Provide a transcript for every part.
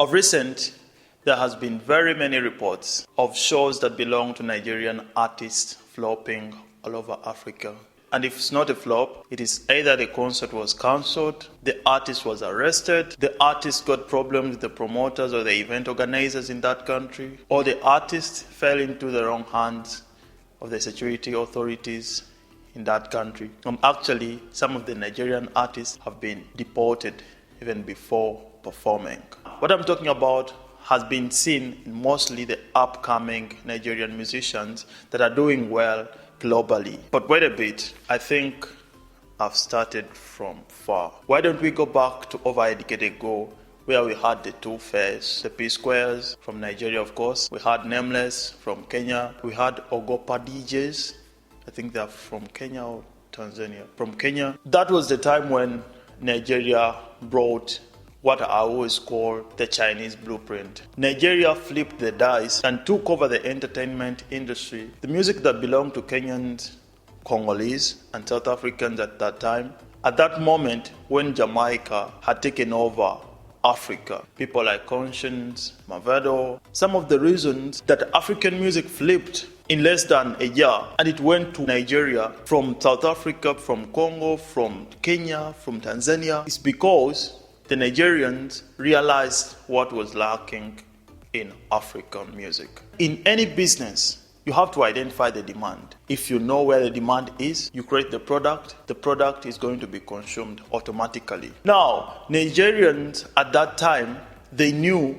Of recent, there has been very many reports of shows that belong to Nigerian artists flopping all over Africa. And if it's not a flop, it is either the concert was cancelled, the artist was arrested, the artist got problems with the promoters or the event organizers in that country, or the artist fell into the wrong hands of the security authorities in that country. Actually, some of the Nigerian artists have been deported even before performing. What I'm talking about has been seen in mostly the upcoming Nigerian musicians that are doing well globally. But wait a bit, I think I've started from far. Why don't we go back to over a decade ago, where we had the two fairs, the P-Squares from Nigeria, of course. We had Nameless from Kenya. We had Ogopa DJs. I think they're from Kenya or Tanzania. From Kenya. That was the time when Nigeria brought what I always call the Chinese blueprint. Nigeria flipped the dice and took over the entertainment industry. The music that belonged to Kenyans, Congolese, and South Africans at that time. At that moment, when Jamaica had taken over Africa, people like Conscience, Mavado, some of the reasons that African music flipped in less than a year and it went to Nigeria from South Africa, from Congo, from Kenya, from Tanzania, is because the Nigerians realized what was lacking in African music. In any business, you have to identify the demand. If you know where the demand is, you create the product is going to be consumed automatically. Now, Nigerians at that time, they knew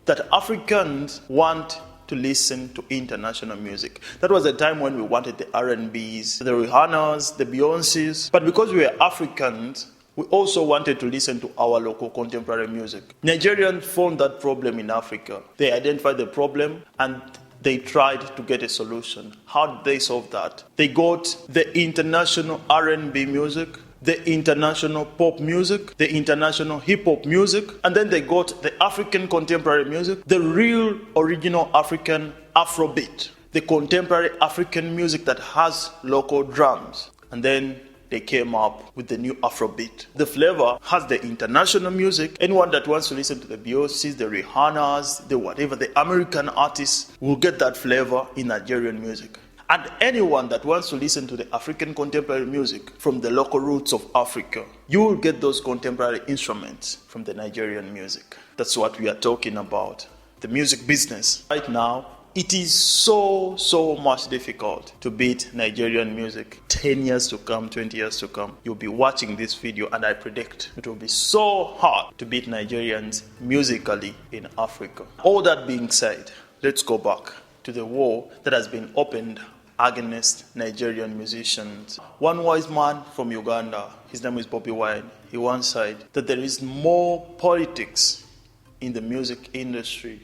that Africans want to listen to international music. That was a time when we wanted the R&Bs, the Rihannas, the Beyoncés, but because we were Africans, we also wanted to listen to our local contemporary music. Nigerians found that problem in Africa. They identified the problem and they tried to get a solution. How did they solve that? They got the international R&B music, the international pop music, the international hip-hop music, and then they got the African contemporary music, the real original African Afrobeat, the contemporary African music that has local drums. And then they came up with the new Afrobeat. The flavor has the international music. Anyone that wants to listen to the Beyoncés, the Rihannas, the whatever, the American artists will get that flavor in Nigerian music. And anyone that wants to listen to the African contemporary music from the local roots of Africa, you will get those contemporary instruments from the Nigerian music. That's what we are talking about. The music business. Right now, it is so much difficult to beat Nigerian music. 10 years to come, 20 years to come, you'll be watching this video and I predict it will be so hard to beat Nigerians musically in Africa. All that being said, let's go back to the war that has been opened against Nigerian musicians. One wise man from Uganda, his name is Bobby Wine, he once said that there is more politics in the music industry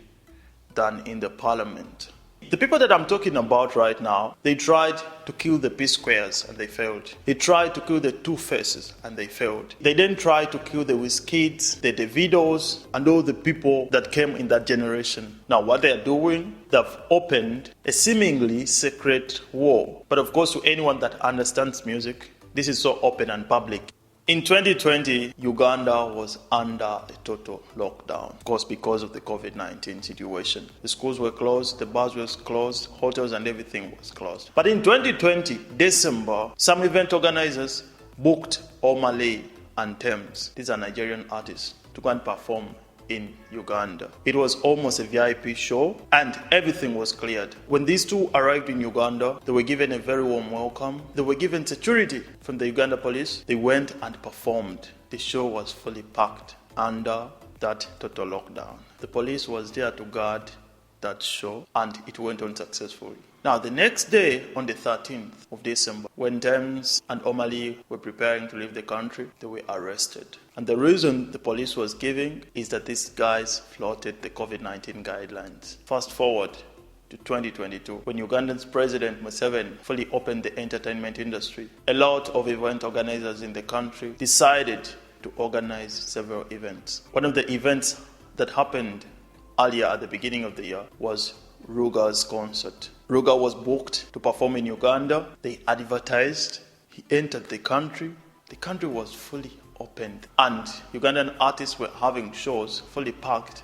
than in the parliament. The people that I'm talking about right now, they tried to kill the P-Squares and they failed. They tried to kill the Two Faces and they failed. They then tried to kill the Wizkids, the Davidos, and all the people that came in that generation. Now what they're doing, they've opened a seemingly secret war. But of course, to anyone that understands music, this is so open and public. In 2020, Uganda was under a total lockdown, of course, because of the COVID-19 situation. The schools were closed, the bars were closed, hotels and everything was closed. But in 2020, December, some event organizers booked Omale and Thames, these are Nigerian artists, to go and perform in Uganda. It was almost a VIP show and everything was cleared. When these two arrived in Uganda, they were given a very warm welcome. They were given security from the Uganda police. They went and performed. The show was fully packed under that total lockdown. The police was there to guard that show and it went on successfully. Now, the next day, on the 13th of December, when Thames and Omale were preparing to leave the country, they were arrested. And the reason the police was giving is that these guys flouted the COVID-19 guidelines. Fast forward to 2022, when Ugandan's President Museveni fully opened the entertainment industry, a lot of event organizers in the country decided to organize several events. One of the events that happened earlier at the beginning of the year was Ruga's concert. Ruga was booked to perform in Uganda. They advertised. He entered the country. The country was fully opened. And Ugandan artists were having shows fully packed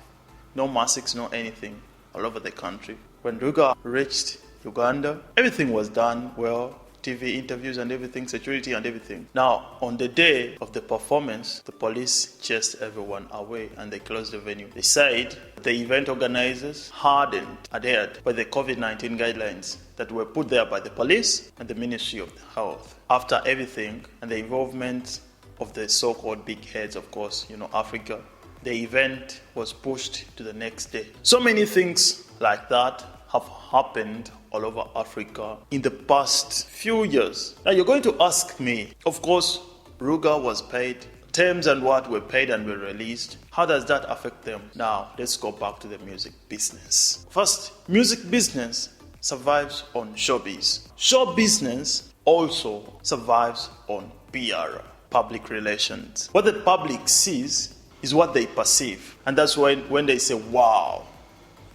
no masks, no anything, all over the country. When Ruga reached Uganda, everything was done well. TV interviews and everything, security and everything. Now, on the day of the performance, the police chased everyone away and they closed the venue. They said the event organizers hadn't adhered by the COVID-19 guidelines that were put there by the police and the Ministry of Health. After everything and the involvement of the so-called big heads, of course, Africa, the event was pushed to the next day. So many things like that have happened all over Africa in the past few years. Now you're going to ask me, of course, Ruga was paid, terms and what were paid and were released. How does that affect them? Now let's go back to the music business. First, music business survives on showbiz. Show business also survives on PR, public relations. What the public sees is what they perceive. And that's when they say, wow,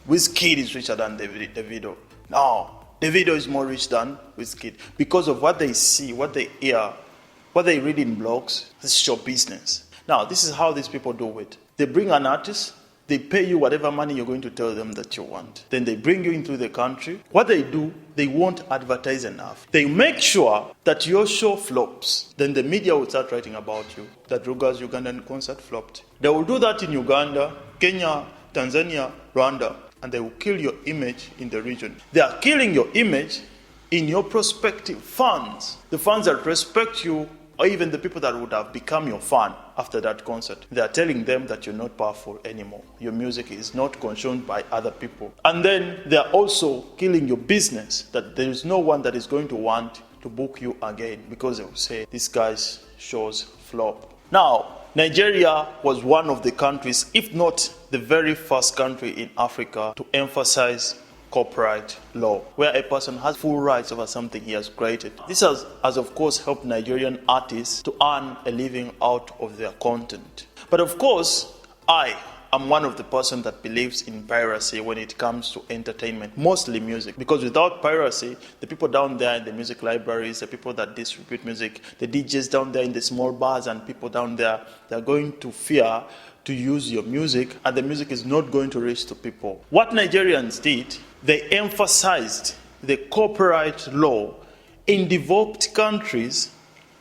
Wizkid is richer than Davido. No, Davido is more rich than Wizkid because of what they see, what they hear, what they read in blogs. This is show business. Now, this is how these people do it. They bring an artist, they pay you whatever money you're going to tell them that you want. Then they bring you into the country. What they do, they won't advertise enough. They make sure that your show flops. Then the media will start writing about you, that Ruga's Ugandan concert flopped. They will do that in Uganda, Kenya, Tanzania, Rwanda, and they will kill your image in the region. They are killing your image in your prospective fans. The fans that respect you, or even the people that would have become your fan after that concert. They are telling them that you're not powerful anymore. Your music is not consumed by other people. And then they are also killing your business, that there is no one that is going to want to book you again because they will say, this guy's shows flop. Now, Nigeria was one of the countries, if not the very first country in Africa, to emphasize copyright law, where a person has full rights over something he has created. This has of course helped Nigerian artists to earn a living out of their content. But of course, I'm one of the person that believes in piracy when it comes to entertainment, mostly music. Because without piracy, the people down there in the music libraries, the people that distribute music, the DJs down there in the small bars and people down there, they're going to fear to use your music and the music is not going to reach to people. What Nigerians did, they emphasized the copyright law in developed countries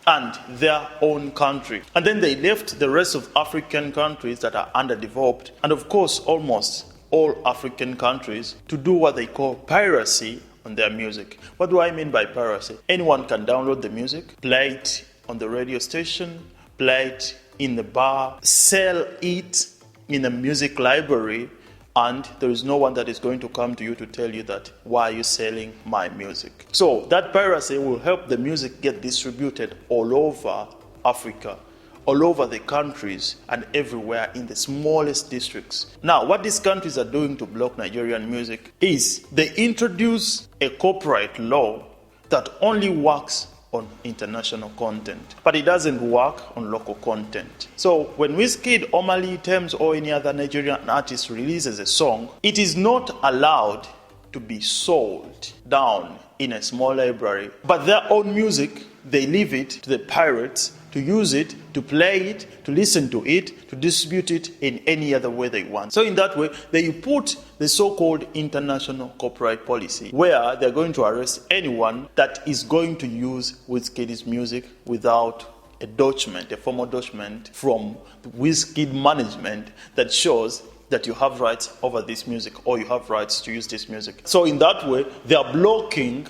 and their own country. And then they left the rest of African countries that are underdeveloped, and of course almost all African countries, to do what they call piracy on their music. What do I mean by piracy? Anyone can download the music, play it on the radio station, play it in the bar, sell it in a music library, and there is no one that is going to come to you to tell you that, why are you selling my music? So that piracy will help the music get distributed all over Africa, all over the countries and everywhere in the smallest districts. Now, what these countries are doing to block Nigerian music is they introduce a copyright law that only works on international content, but it doesn't work on local content. So when Wizkid, Omali, Thames, or any other Nigerian artist releases a song, it is not allowed to be sold down in a small library, but their own music, they leave it to the pirates to use it, to play it, to listen to it, to distribute it in any other way they want. So in that way, they put the so-called international copyright policy, where they're going to arrest anyone that is going to use Wizkid's music without a document, a formal document from Wizkid management that shows that you have rights over this music or you have rights to use this music. So in that way, they are blocking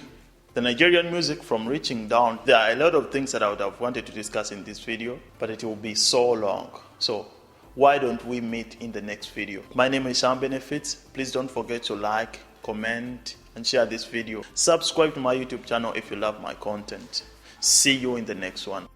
the Nigerian music from reaching down. There are a lot of things that I would have wanted to discuss in this video, but it will be so long. So why don't we meet in the next video? My name is Shammah Benefits. Please don't forget to like, comment, and share this video. Subscribe to my YouTube channel if you love my content. See you in the next one.